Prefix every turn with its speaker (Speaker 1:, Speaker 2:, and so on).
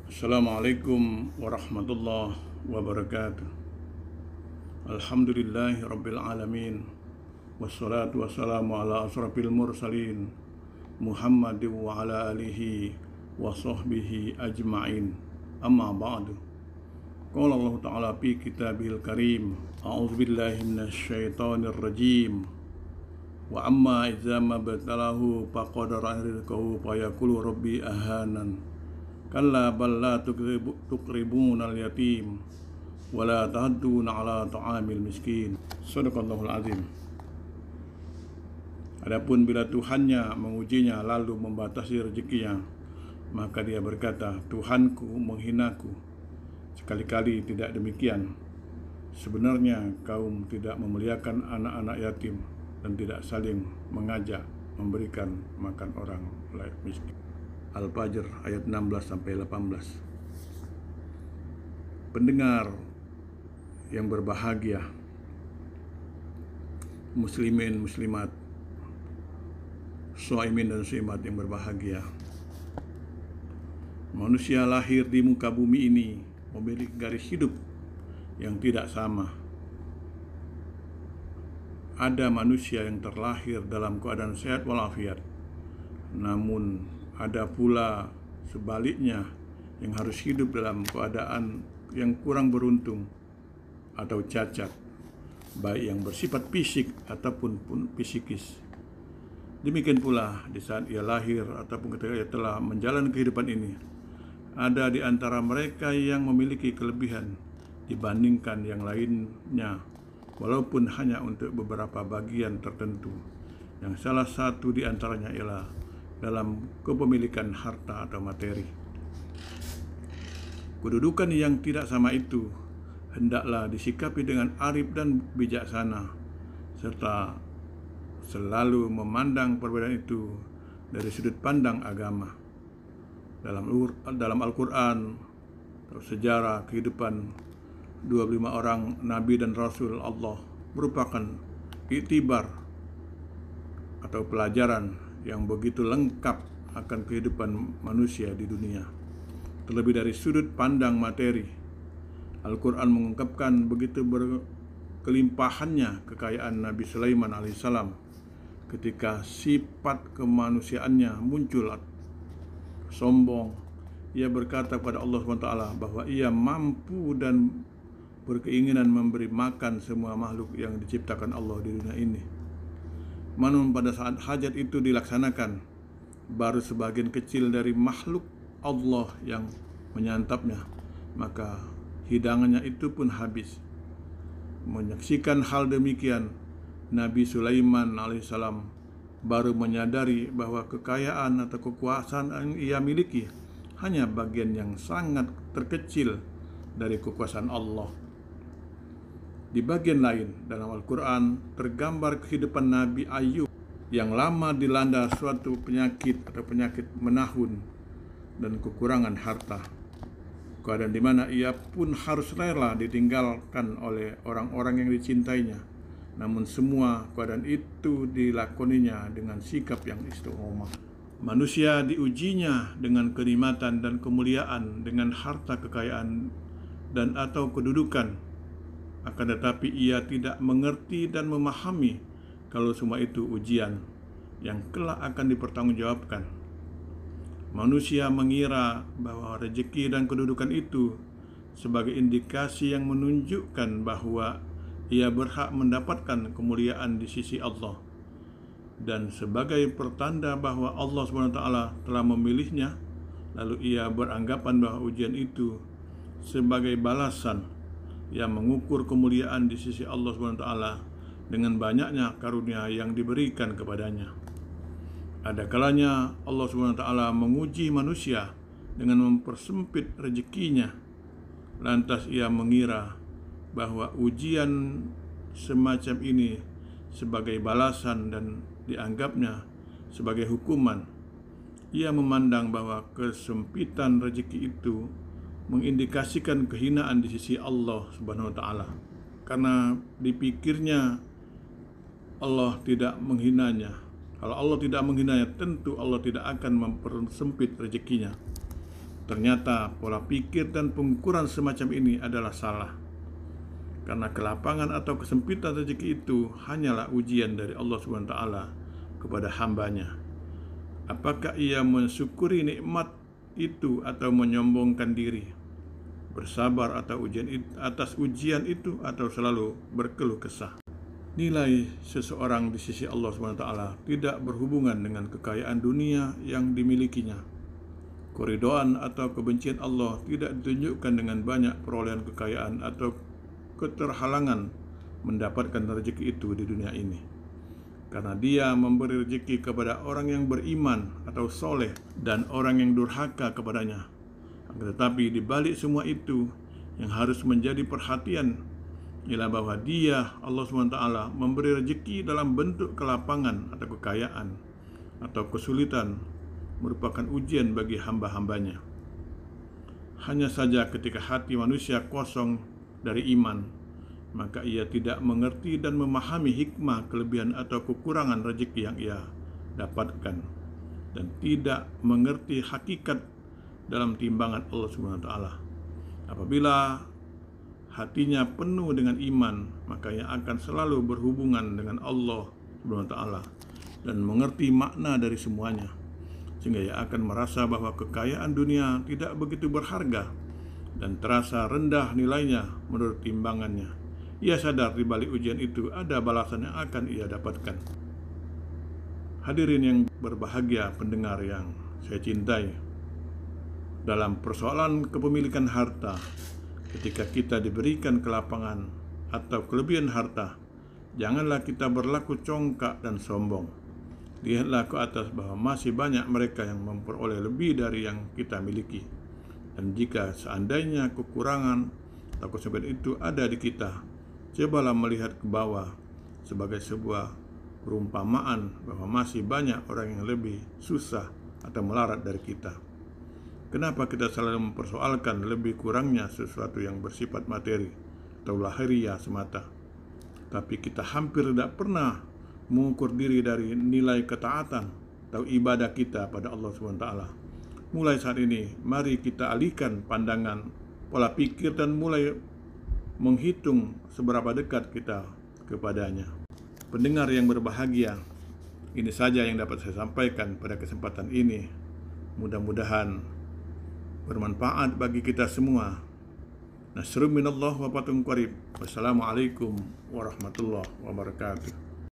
Speaker 1: Assalamualaikum warahmatullahi wabarakatuh. Alhamdulillahi rabbil alamin. Wassalatu wassalamu ala asrafil mursalin Muhammadin wa ala alihi wa sahbihi ajma'in. Amma ba'du. Qala Allah Ta'ala fi kitabihil karim. A'udzu billahi minasyaitonir rajim. Wa amma idza mabtalahu faqadara rizqahu fayaqulu rabbi ahanan. Kalla bal la tukribunal yatim wa la tahadduna ala ta'amil miskin. Shadaqallahul azim. Adapun bila Tuhannya mengujinya lalu membatasi rezekinya, maka dia berkata, Tuhanku menghinaku. Sekali-kali tidak demikian. Sebenarnya kaum tidak memuliakan anak-anak yatim dan tidak saling mengajak memberikan makan orang lain miskin. Al-Fajr ayat 16-18. Pendengar yang berbahagia, muslimin muslimat, shaimin dan shaimat yang berbahagia. Manusia lahir di muka bumi ini memiliki garis hidup yang tidak sama. Ada manusia yang terlahir dalam keadaan sehat walafiat, namun ada pula sebaliknya yang harus hidup dalam keadaan yang kurang beruntung atau cacat, baik yang bersifat fisik ataupun psikis. Demikian pula di saat ia lahir ataupun ketika ia telah menjalani kehidupan ini, ada di antara mereka yang memiliki kelebihan dibandingkan yang lainnya, walaupun hanya untuk beberapa bagian tertentu, yang salah satu di antaranya ialah dalam kepemilikan harta atau materi. Kedudukan yang tidak sama itu hendaklah disikapi dengan arif dan bijaksana, serta selalu memandang perbedaan itu dari sudut pandang agama. Dalam Al-Quran, sejarah kehidupan 25 orang Nabi dan Rasul Allah merupakan iktibar atau pelajaran yang begitu lengkap akan kehidupan manusia di dunia. Terlebih dari sudut pandang materi, Al-Quran mengungkapkan begitu berkelimpahannya kekayaan Nabi Sulaiman alaihissalam ketika sifat kemanusiaannya muncul sombong. Ia berkata kepada Allah SWT bahwa ia mampu dan berkeinginan memberi makan semua makhluk yang diciptakan Allah di dunia ini. Namun pada saat hajat itu dilaksanakan, baru sebagian kecil dari makhluk Allah yang menyantapnya, maka hidangannya itu pun habis. Menyaksikan hal demikian, Nabi Sulaiman alaihissalam baru menyadari bahwa kekayaan atau kekuasaan yang ia miliki hanya bagian yang sangat terkecil dari kekuasaan Allah. Di bagian lain dalam Al-Quran tergambar kehidupan Nabi Ayub yang lama dilanda suatu penyakit atau penyakit menahun dan kekurangan harta. Keadaan di mana ia pun harus rela ditinggalkan oleh orang-orang yang dicintainya. Namun semua keadaan itu dilakoninya dengan sikap yang istiqomah. Manusia diujinya dengan kenikmatan dan kemuliaan, dengan harta kekayaan dan atau kedudukan. Akan tetapi ia tidak mengerti dan memahami kalau semua itu ujian yang kelak akan dipertanggungjawabkan. Manusia mengira bahwa rezeki dan kedudukan itu sebagai indikasi yang menunjukkan bahwa ia berhak mendapatkan kemuliaan di sisi Allah, dan sebagai pertanda bahwa Allah SWT telah memilihnya. Lalu ia beranggapan bahwa ujian itu sebagai balasan yang mengukur kemuliaan di sisi Allah SWT dengan banyaknya karunia yang diberikan kepadanya. Ada kalanya Allah SWT menguji manusia dengan mempersempit rezekinya. Lantas ia mengira bahwa ujian semacam ini sebagai balasan dan dianggapnya sebagai hukuman. Ia memandang bahwa kesempitan rezeki itu mengindikasikan kehinaan di sisi Allah Subhanahu wa taala. Karena dipikirnya Allah tidak menghinanya. Kalau Allah tidak menghinanya, tentu Allah tidak akan mempersempit rezekinya. Ternyata pola pikir dan pengukuran semacam ini adalah salah, karena kelapangan atau kesempitan rezeki itu hanyalah ujian dari Allah SWT kepada hambanya. Apakah ia mensyukuri nikmat itu atau menyombongkan diri, bersabar atas ujian itu, atau selalu berkeluh kesah? Nilai seseorang di sisi Allah SWT tidak berhubungan dengan kekayaan dunia yang dimilikinya. Keridhaan atau kebencian Allah tidak ditunjukkan dengan banyak perolehan kekayaan atau keterhalangan mendapatkan rezeki itu di dunia ini, karena Dia memberi rezeki kepada orang yang beriman atau soleh dan orang yang durhaka kepadanya. Tetapi di balik semua itu, yang harus menjadi perhatian ialah bahwa Dia, Allah SWT, memberi rezeki dalam bentuk kelapangan atau kekayaan atau kesulitan, merupakan ujian bagi hamba-hambanya. Hanya saja ketika hati manusia kosong dari iman, maka ia tidak mengerti dan memahami hikmah, kelebihan atau kekurangan rezeki yang ia dapatkan, dan tidak mengerti hakikat dalam timbangan Allah SWT. Apabila hatinya penuh dengan iman, maka ia akan selalu berhubungan dengan Allah SWT dan mengerti makna dari semuanya, sehingga ia akan merasa bahwa kekayaan dunia tidak begitu berharga dan terasa rendah nilainya menurut timbangannya. Ia sadar di balik ujian itu ada balasan yang akan ia dapatkan. Hadirin yang berbahagia, pendengar yang saya cintai, dalam persoalan kepemilikan harta, ketika kita diberikan kelapangan atau kelebihan harta, janganlah kita berlaku congkak dan sombong. Lihatlah ke atas bahwa masih banyak mereka yang memperoleh lebih dari yang kita miliki. Dan jika seandainya kekurangan atau kesempitan itu ada di kita, cobalah melihat ke bawah sebagai sebuah perumpamaan bahwa masih banyak orang yang lebih susah atau melarat dari kita. Kenapa kita selalu mempersoalkan lebih kurangnya sesuatu yang bersifat materi atau lahiriah semata, tapi kita hampir tidak pernah mengukur diri dari nilai ketaatan atau ibadah kita pada Allah SWT. Mulai saat ini, mari kita alihkan pandangan, pola pikir, dan mulai menghitung seberapa dekat kita kepadanya. Pendengar yang berbahagia, ini saja yang dapat saya sampaikan pada kesempatan ini. Mudah-mudahan bermanfaat bagi kita semua. Nasrun minallah wa fatun qarib. Wassalamualaikum warahmatullahi wabarakatuh.